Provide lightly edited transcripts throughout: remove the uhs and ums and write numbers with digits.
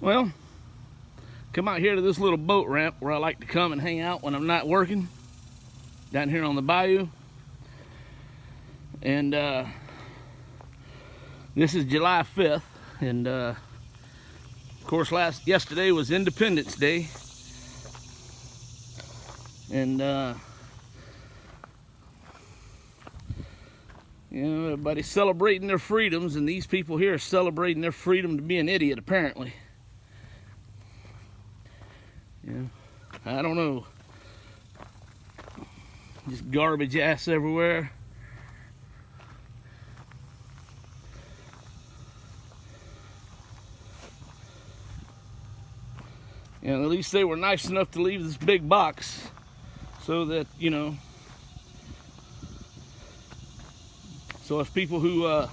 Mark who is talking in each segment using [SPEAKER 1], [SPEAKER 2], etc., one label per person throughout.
[SPEAKER 1] Well, come out here to this little boat ramp where I like to come and hang out when I'm not working, down here on the bayou. And this is July 5th, and of course yesterday was Independence Day. And you know, everybody's celebrating their freedoms, and these people here are celebrating their freedom to be an idiot, apparently. Yeah, I don't know. Just garbage ass everywhere. And at least they were nice enough to leave this big box so that, you know, so if people who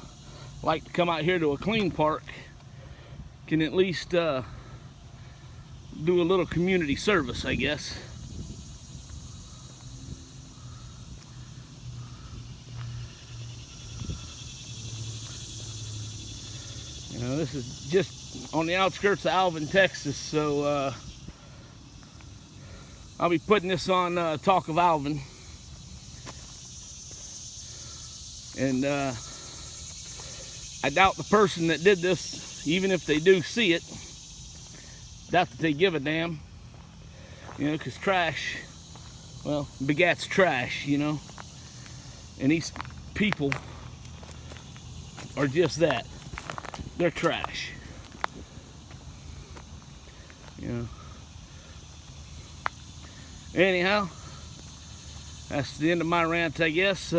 [SPEAKER 1] like to come out here to a clean park can at least do a little community service, I guess. You know, this is just on the outskirts of Alvin, Texas, so I'll be putting this on Talk of Alvin. And I doubt the person that did this, even if they do see it, doubt that they give a damn. You know, because trash, well, begats trash, you know. And these people are just that. They're trash. You know. Anyhow, that's the end of my rant, I guess.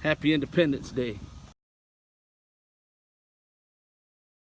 [SPEAKER 1] Happy Independence Day.